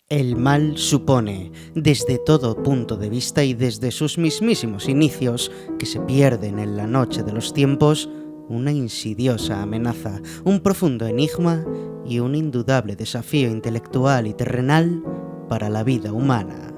El mal supone, desde todo punto de vista y desde sus mismísimos inicios, que se pierden en la noche de los tiempos, una insidiosa amenaza, un profundo enigma y un indudable desafío intelectual y terrenal para la vida humana.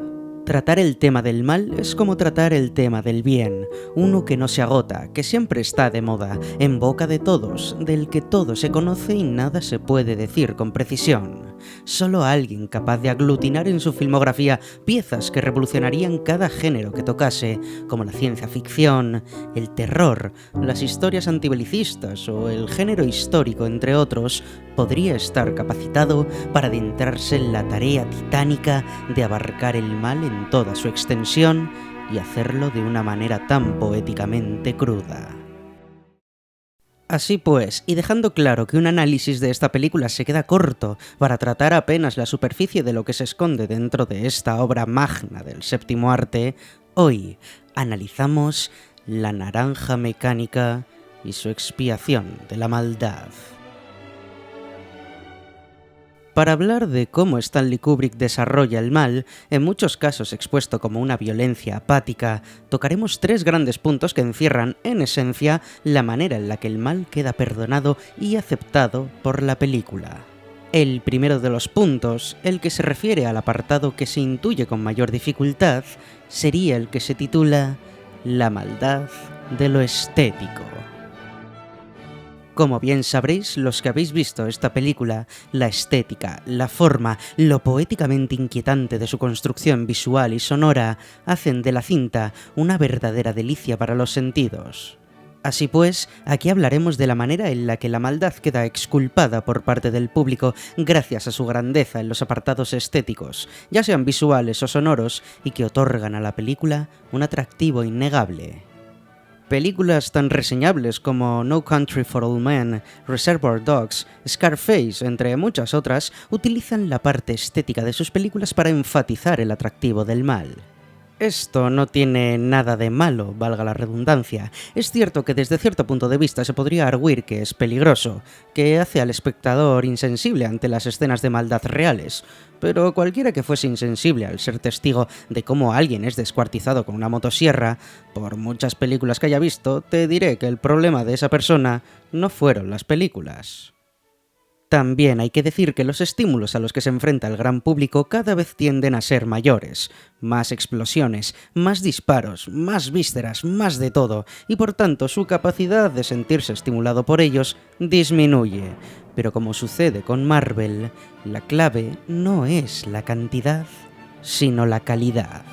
Tratar el tema del mal es como tratar el tema del bien, uno que no se agota, que siempre está de moda, en boca de todos, del que todo se conoce y nada se puede decir con precisión. Solo alguien capaz de aglutinar en su filmografía piezas que revolucionarían cada género que tocase, como la ciencia ficción, el terror, las historias antibelicistas o el género histórico, entre otros, podría estar capacitado para adentrarse en la tarea titánica de abarcar el mal en toda su extensión y hacerlo de una manera tan poéticamente cruda. Así pues, y dejando claro que un análisis de esta película se queda corto para tratar apenas la superficie de lo que se esconde dentro de esta obra magna del séptimo arte, hoy analizamos La Naranja Mecánica y su expiación de la maldad. Para hablar de cómo Stanley Kubrick desarrolla el mal, en muchos casos expuesto como una violencia apática, tocaremos tres grandes puntos que encierran, en esencia, la manera en la que el mal queda perdonado y aceptado por la película. El primero de los puntos, el que se refiere al apartado que se intuye con mayor dificultad, sería el que se titula La maldad de lo estético. Como bien sabréis, los que habéis visto esta película, la estética, la forma, lo poéticamente inquietante de su construcción visual y sonora, hacen de la cinta una verdadera delicia para los sentidos. Así pues, aquí hablaremos de la manera en la que la maldad queda exculpada por parte del público gracias a su grandeza en los apartados estéticos, ya sean visuales o sonoros, y que otorgan a la película un atractivo innegable. Películas tan reseñables como No Country for Old Men, Reservoir Dogs, Scarface, entre muchas otras, utilizan la parte estética de sus películas para enfatizar el atractivo del mal. Esto no tiene nada de malo, valga la redundancia. Es cierto que desde cierto punto de vista se podría arguir que es peligroso, que hace al espectador insensible ante las escenas de maldad reales, pero cualquiera que fuese insensible al ser testigo de cómo alguien es descuartizado con una motosierra, por muchas películas que haya visto, te diré que el problema de esa persona no fueron las películas. También hay que decir que los estímulos a los que se enfrenta el gran público cada vez tienden a ser mayores, más explosiones, más disparos, más vísceras, más de todo, y por tanto su capacidad de sentirse estimulado por ellos disminuye. Pero como sucede con Marvel, la clave no es la cantidad, sino la calidad.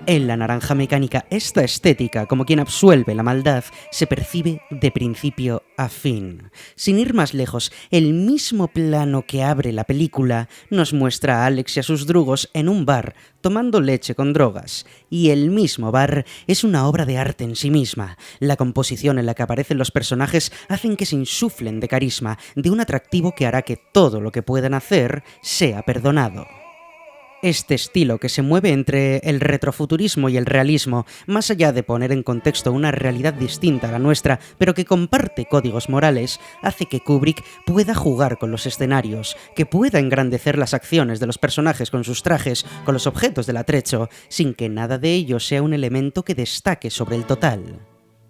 En La Naranja Mecánica, esta estética, como quien absuelve la maldad, se percibe de principio a fin. Sin ir más lejos, el mismo plano que abre la película nos muestra a Alex y a sus drugos en un bar, tomando leche con drogas. Y el mismo bar es una obra de arte en sí misma. La composición en la que aparecen los personajes hacen que se insuflen de carisma, de un atractivo que hará que todo lo que puedan hacer sea perdonado. Este estilo, que se mueve entre el retrofuturismo y el realismo, más allá de poner en contexto una realidad distinta a la nuestra, pero que comparte códigos morales, hace que Kubrick pueda jugar con los escenarios, que pueda engrandecer las acciones de los personajes con sus trajes, con los objetos del atrecho, sin que nada de ello sea un elemento que destaque sobre el total.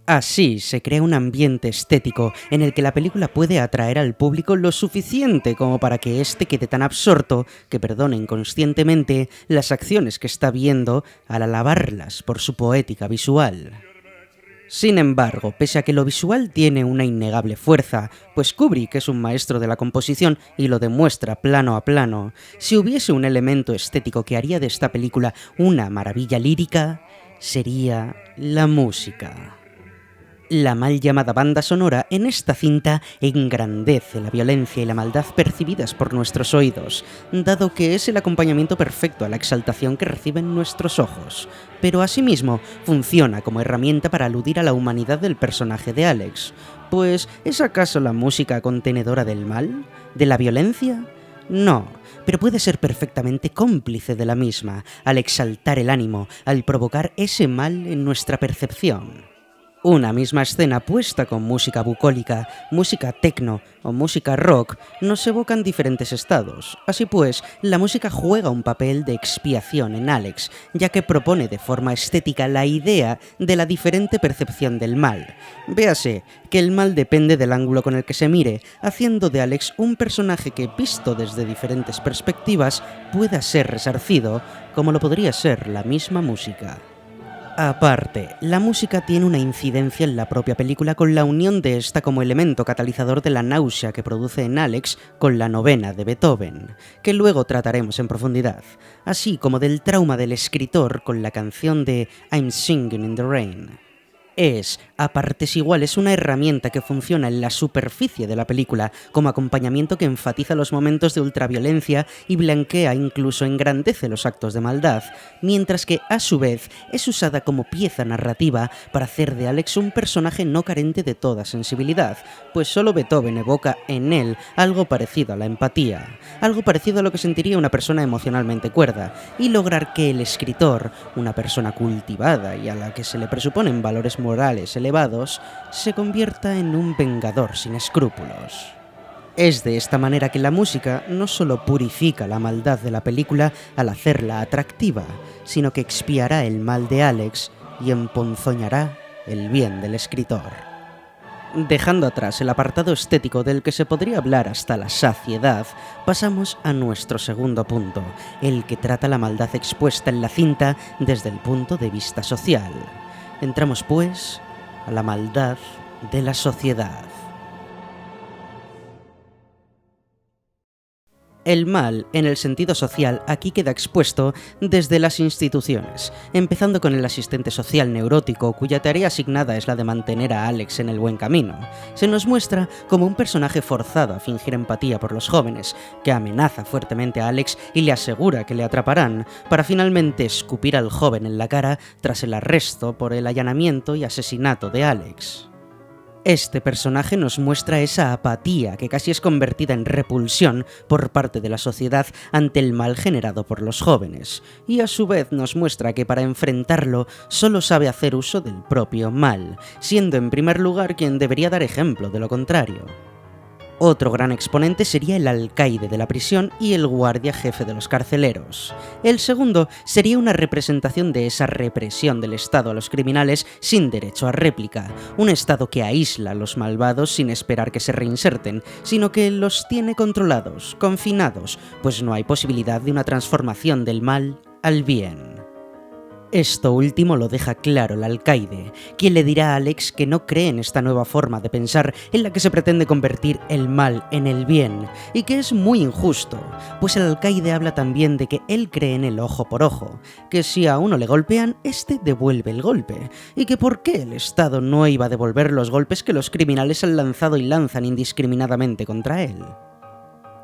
Así se crea un ambiente estético en el que la película puede atraer al público lo suficiente como para que éste quede tan absorto que perdone inconscientemente las acciones que está viendo al alabarlas por su poética visual. Sin embargo, pese a que lo visual tiene una innegable fuerza, pues Kubrick es un maestro de la composición y lo demuestra plano a plano, si hubiese un elemento estético que haría de esta película una maravilla lírica, sería la música. La mal llamada banda sonora en esta cinta engrandece la violencia y la maldad percibidas por nuestros oídos, dado que es el acompañamiento perfecto a la exaltación que reciben nuestros ojos, pero asimismo funciona como herramienta para aludir a la humanidad del personaje de Alex. Pues, ¿es acaso la música contenedora del mal? ¿De la violencia? No, pero puede ser perfectamente cómplice de la misma, al exaltar el ánimo, al provocar ese mal en nuestra percepción. Una misma escena puesta con música bucólica, música techno o música rock nos evocan diferentes estados. Así pues, la música juega un papel de expiación en Alex, ya que propone de forma estética la idea de la diferente percepción del mal. Véase que el mal depende del ángulo con el que se mire, haciendo de Alex un personaje que, visto desde diferentes perspectivas, pueda ser resarcido, como lo podría ser la misma música. Aparte, la música tiene una incidencia en la propia película con la unión de esta como elemento catalizador de la náusea que produce en Alex con la novena de Beethoven, que luego trataremos en profundidad, así como del trauma del escritor con la canción de I'm Singing in the Rain. Es, a partes iguales, una herramienta que funciona en la superficie de la película como acompañamiento que enfatiza los momentos de ultraviolencia y blanquea, incluso engrandece los actos de maldad, mientras que, a su vez, es usada como pieza narrativa para hacer de Alex un personaje no carente de toda sensibilidad, pues solo Beethoven evoca en él algo parecido a la empatía, algo parecido a lo que sentiría una persona emocionalmente cuerda, y lograr que el escritor, una persona cultivada y a la que se le presuponen valores morales elevados, se convierta en un vengador sin escrúpulos. Es de esta manera que la música no solo purifica la maldad de la película al hacerla atractiva, sino que expiará el mal de Alex y emponzoñará el bien del escritor. Dejando atrás el apartado estético del que se podría hablar hasta la saciedad, pasamos a nuestro segundo punto, el que trata la maldad expuesta en la cinta desde el punto de vista social. Entramos, pues, a la maldad de la sociedad. El mal, en el sentido social, aquí queda expuesto desde las instituciones, empezando con el asistente social neurótico, cuya tarea asignada es la de mantener a Alex en el buen camino. Se nos muestra como un personaje forzado a fingir empatía por los jóvenes, que amenaza fuertemente a Alex y le asegura que le atraparán, para finalmente escupir al joven en la cara tras el arresto por el allanamiento y asesinato de Alex. Este personaje nos muestra esa apatía que casi es convertida en repulsión por parte de la sociedad ante el mal generado por los jóvenes, y a su vez nos muestra que para enfrentarlo solo sabe hacer uso del propio mal, siendo en primer lugar quien debería dar ejemplo de lo contrario. Otro gran exponente sería el alcaide de la prisión y el guardia jefe de los carceleros. El segundo sería una representación de esa represión del Estado a los criminales sin derecho a réplica, un Estado que aísla a los malvados sin esperar que se reinserten, sino que los tiene controlados, confinados, pues no hay posibilidad de una transformación del mal al bien. Esto último lo deja claro el alcaide, quien le dirá a Alex que no cree en esta nueva forma de pensar en la que se pretende convertir el mal en el bien, y que es muy injusto, pues el alcaide habla también de que él cree en el ojo por ojo, que si a uno le golpean, este devuelve el golpe, y que por qué el Estado no iba a devolver los golpes que los criminales han lanzado y lanzan indiscriminadamente contra él.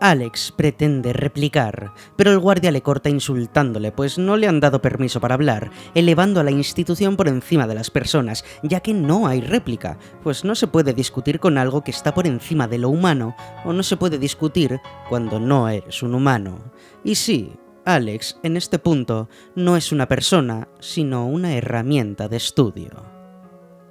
Alex pretende replicar, pero el guardia le corta insultándole, pues no le han dado permiso para hablar, elevando a la institución por encima de las personas, ya que no hay réplica, pues no se puede discutir con algo que está por encima de lo humano, o no se puede discutir cuando no eres un humano. Y sí, Alex, en este punto, no es una persona, sino una herramienta de estudio.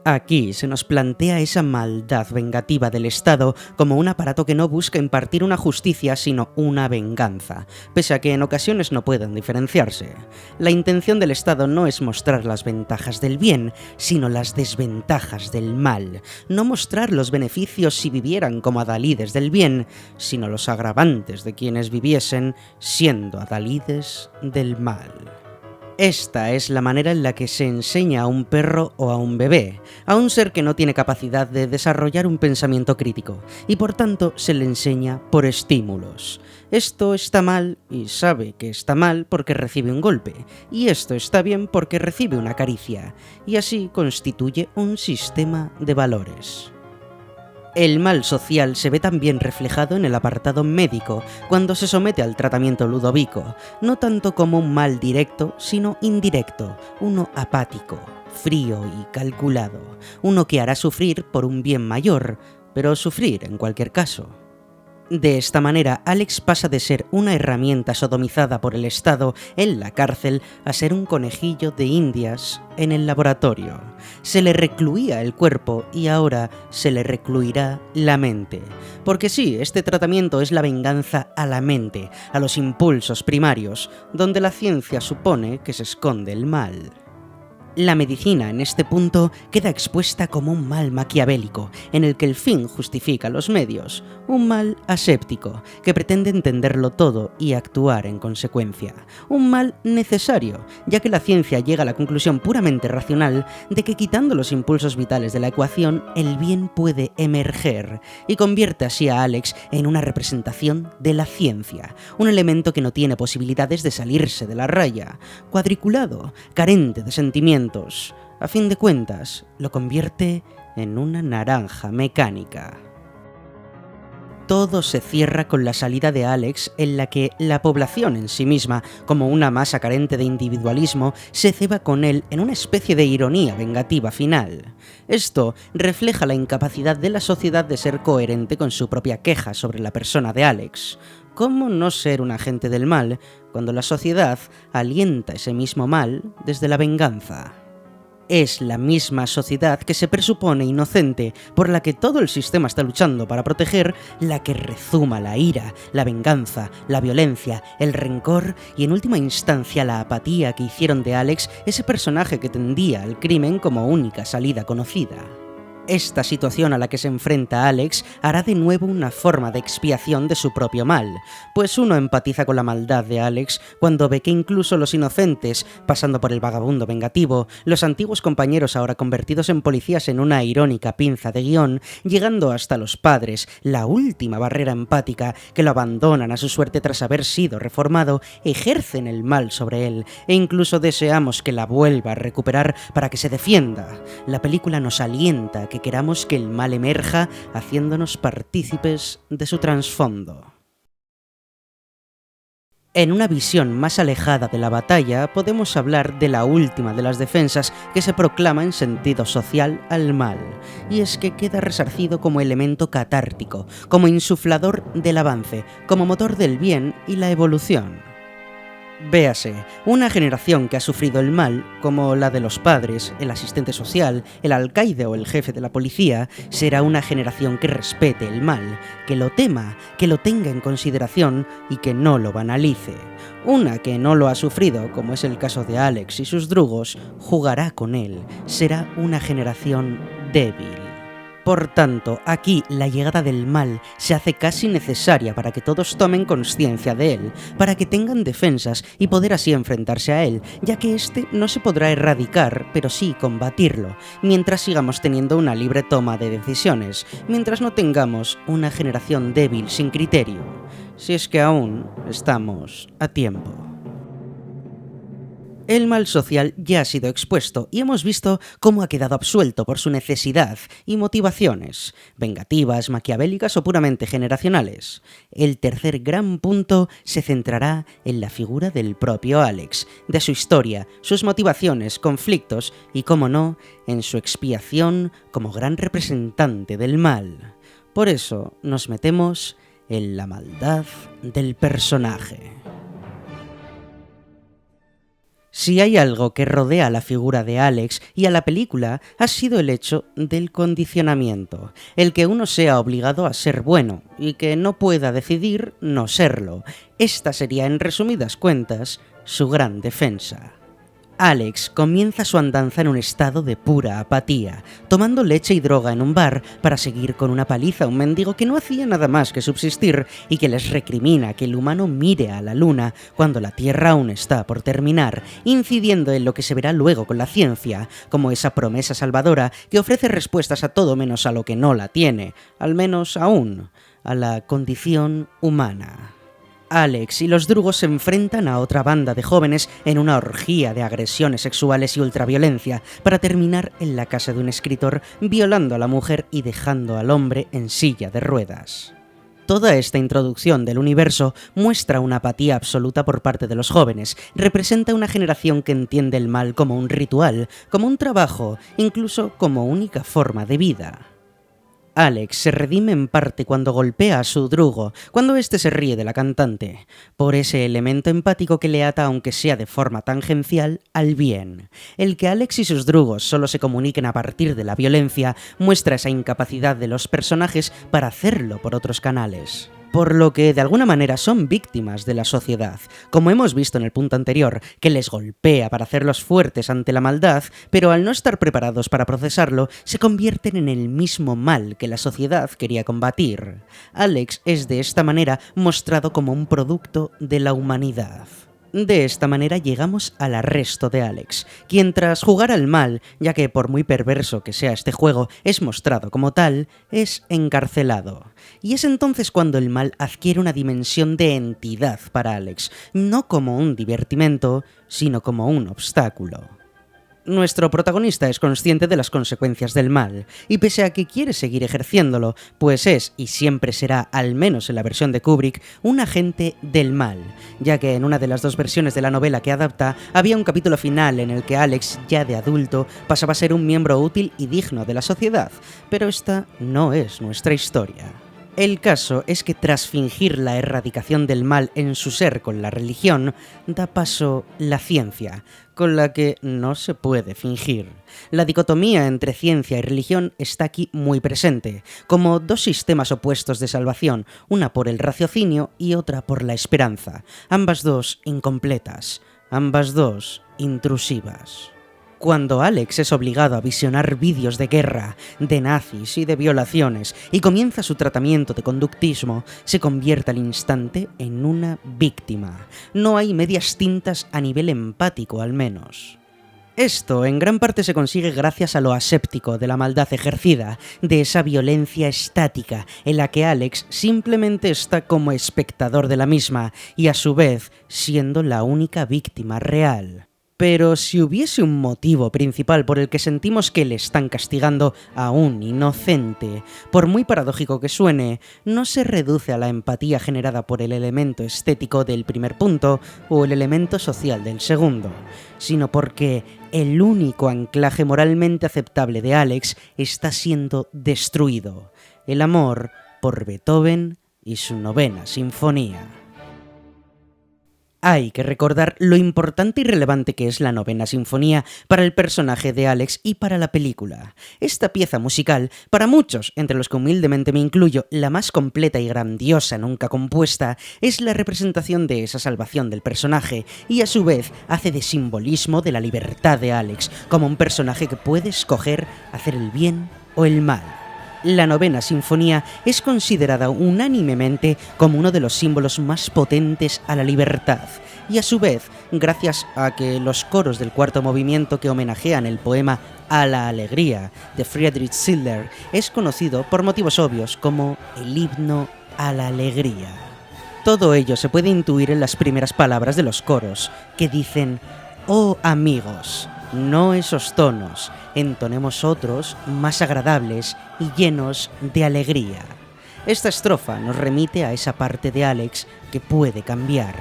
Aquí se nos plantea esa maldad vengativa del Estado como un aparato que no busca impartir una justicia sino una venganza, pese a que en ocasiones no puedan diferenciarse. La intención del Estado no es mostrar las ventajas del bien, sino las desventajas del mal, no mostrar los beneficios si vivieran como adalides del bien, sino los agravantes de quienes viviesen siendo adalides del mal. Esta es la manera en la que se enseña a un perro o a un bebé, a un ser que no tiene capacidad de desarrollar un pensamiento crítico, y por tanto se le enseña por estímulos. Esto está mal y sabe que está mal porque recibe un golpe, y esto está bien porque recibe una caricia, y así constituye un sistema de valores. El mal social se ve también reflejado en el apartado médico, cuando se somete al tratamiento ludovico, no tanto como un mal directo, sino indirecto, uno apático, frío y calculado, uno que hará sufrir por un bien mayor, pero sufrir en cualquier caso. De esta manera, Alex pasa de ser una herramienta sodomizada por el Estado en la cárcel a ser un conejillo de indias en el laboratorio. Se le recluía el cuerpo y ahora se le recluirá la mente. Porque sí, este tratamiento es la venganza a la mente, a los impulsos primarios, donde la ciencia supone que se esconde el mal. La medicina, en este punto, queda expuesta como un mal maquiavélico, en el que el fin justifica los medios, un mal aséptico, que pretende entenderlo todo y actuar en consecuencia, un mal necesario, ya que la ciencia llega a la conclusión puramente racional de que quitando los impulsos vitales de la ecuación, el bien puede emerger, y convierte así a Alex en una representación de la ciencia, un elemento que no tiene posibilidades de salirse de la raya, cuadriculado, carente de sentimientos. A fin de cuentas, lo convierte en una naranja mecánica. Todo se cierra con la salida de Alex, en la que la población en sí misma, como una masa carente de individualismo, se ceba con él en una especie de ironía vengativa final. Esto refleja la incapacidad de la sociedad de ser coherente con su propia queja sobre la persona de Alex. ¿Cómo no ser un agente del mal cuando la sociedad alienta ese mismo mal desde la venganza? Es la misma sociedad que se presupone inocente, por la que todo el sistema está luchando para proteger, la que rezuma la ira, la venganza, la violencia, el rencor y en última instancia la apatía que hicieron de Alex ese personaje que tendía al crimen como única salida conocida. Esta situación a la que se enfrenta Alex hará de nuevo una forma de expiación de su propio mal, pues uno empatiza con la maldad de Alex cuando ve que incluso los inocentes, pasando por el vagabundo vengativo, los antiguos compañeros ahora convertidos en policías en una irónica pinza de guión, llegando hasta los padres, la última barrera empática, que lo abandonan a su suerte tras haber sido reformado, ejercen el mal sobre él, e incluso deseamos que la vuelva a recuperar para que se defienda. La película nos alienta a que queramos que el mal emerja, haciéndonos partícipes de su trasfondo. En una visión más alejada de la batalla, podemos hablar de la última de las defensas que se proclama en sentido social al mal, y es que queda resarcido como elemento catártico, como insuflador del avance, como motor del bien y la evolución. Véase, una generación que ha sufrido el mal, como la de los padres, el asistente social, el alcaide o el jefe de la policía, será una generación que respete el mal, que lo tema, que lo tenga en consideración y que no lo banalice. Una que no lo ha sufrido, como es el caso de Alex y sus drugos, jugará con él, será una generación débil. Por tanto, aquí la llegada del mal se hace casi necesaria para que todos tomen conciencia de él, para que tengan defensas y poder así enfrentarse a él, ya que este no se podrá erradicar, pero sí combatirlo, mientras sigamos teniendo una libre toma de decisiones, mientras no tengamos una generación débil sin criterio, si es que aún estamos a tiempo. El mal social ya ha sido expuesto y hemos visto cómo ha quedado absuelto por su necesidad y motivaciones, vengativas, maquiavélicas o puramente generacionales. El tercer gran punto se centrará en la figura del propio Alex, de su historia, sus motivaciones, conflictos y, cómo no, en su expiación como gran representante del mal. Por eso nos metemos en la maldad del personaje. Si hay algo que rodea a la figura de Alex y a la película, ha sido el hecho del condicionamiento, el que uno sea obligado a ser bueno y que no pueda decidir no serlo. Esta sería, en resumidas cuentas, su gran defensa. Alex comienza su andanza en un estado de pura apatía, tomando leche y droga en un bar para seguir con una paliza a un mendigo que no hacía nada más que subsistir y que les recrimina que el humano mire a la luna cuando la Tierra aún está por terminar, incidiendo en lo que se verá luego con la ciencia, como esa promesa salvadora que ofrece respuestas a todo menos a lo que no la tiene, al menos aún, a la condición humana. Alex y los drugos se enfrentan a otra banda de jóvenes en una orgía de agresiones sexuales y ultraviolencia para terminar en la casa de un escritor violando a la mujer y dejando al hombre en silla de ruedas. Toda esta introducción del universo muestra una apatía absoluta por parte de los jóvenes, representa una generación que entiende el mal como un ritual, como un trabajo, incluso como única forma de vida. Alex se redime en parte cuando golpea a su drugo, cuando éste se ríe de la cantante, por ese elemento empático que le ata, aunque sea de forma tangencial, al bien. El que Alex y sus drugos solo se comuniquen a partir de la violencia muestra esa incapacidad de los personajes para hacerlo por otros canales. Por lo que de alguna manera son víctimas de la sociedad, como hemos visto en el punto anterior, que les golpea para hacerlos fuertes ante la maldad, pero al no estar preparados para procesarlo, se convierten en el mismo mal que la sociedad quería combatir. Alex es de esta manera mostrado como un producto de la humanidad. De esta manera llegamos al arresto de Alex, quien tras jugar al mal, ya que por muy perverso que sea este juego, es mostrado como tal, es encarcelado. Y es entonces cuando el mal adquiere una dimensión de entidad para Alex, no como un divertimento, sino como un obstáculo. Nuestro protagonista es consciente de las consecuencias del mal, y pese a que quiere seguir ejerciéndolo, pues es, y siempre será, al menos en la versión de Kubrick, un agente del mal, ya que en una de las dos versiones de la novela que adapta, había un capítulo final en el que Alex, ya de adulto, pasaba a ser un miembro útil y digno de la sociedad, pero esta no es nuestra historia. El caso es que tras fingir la erradicación del mal en su ser con la religión, da paso la ciencia, con la que no se puede fingir. La dicotomía entre ciencia y religión está aquí muy presente, como dos sistemas opuestos de salvación, una por el raciocinio y otra por la esperanza, ambas dos incompletas, ambas dos intrusivas. Cuando Alex es obligado a visionar vídeos de guerra, de nazis y de violaciones y comienza su tratamiento de conductismo, se convierte al instante en una víctima. No hay medias tintas a nivel empático, al menos. Esto en gran parte se consigue gracias a lo aséptico de la maldad ejercida, de esa violencia estática en la que Alex simplemente está como espectador de la misma y a su vez siendo la única víctima real. Pero si hubiese un motivo principal por el que sentimos que le están castigando a un inocente, por muy paradójico que suene, no se reduce a la empatía generada por el elemento estético del primer punto o el elemento social del segundo, sino porque el único anclaje moralmente aceptable de Alex está siendo destruido: el amor por Beethoven y su novena sinfonía. Hay que recordar lo importante y relevante que es la novena sinfonía para el personaje de Alex y para la película. Esta pieza musical, para muchos, entre los que humildemente me incluyo, la más completa y grandiosa nunca compuesta, es la representación de esa salvación del personaje y a su vez hace de simbolismo de la libertad de Alex, como un personaje que puede escoger hacer el bien o el mal. La novena sinfonía es considerada unánimemente como uno de los símbolos más potentes a la libertad, y a su vez, gracias a que los coros del cuarto movimiento que homenajean el poema A la alegría de Friedrich Schiller es conocido por motivos obvios como el himno a la alegría. Todo ello se puede intuir en las primeras palabras de los coros, que dicen: «Oh amigos, no esos tonos, entonemos otros más agradables y llenos de alegría». Esta estrofa nos remite a esa parte de Alex que puede cambiar,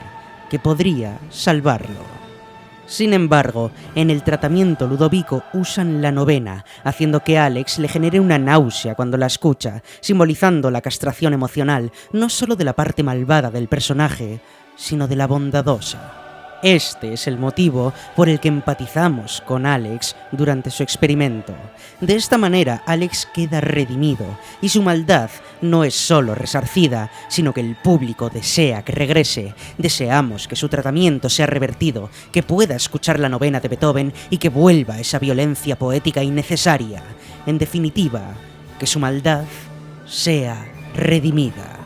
que podría salvarlo. Sin embargo, en el tratamiento Ludovico usan la novena, haciendo que Alex le genere una náusea cuando la escucha, simbolizando la castración emocional no solo de la parte malvada del personaje, sino de la bondadosa. Este es el motivo por el que empatizamos con Alex durante su experimento. De esta manera, Alex queda redimido, y su maldad no es solo resarcida, sino que el público desea que regrese. Deseamos que su tratamiento sea revertido, que pueda escuchar la novena de Beethoven y que vuelva esa violencia poética innecesaria. En definitiva, que su maldad sea redimida.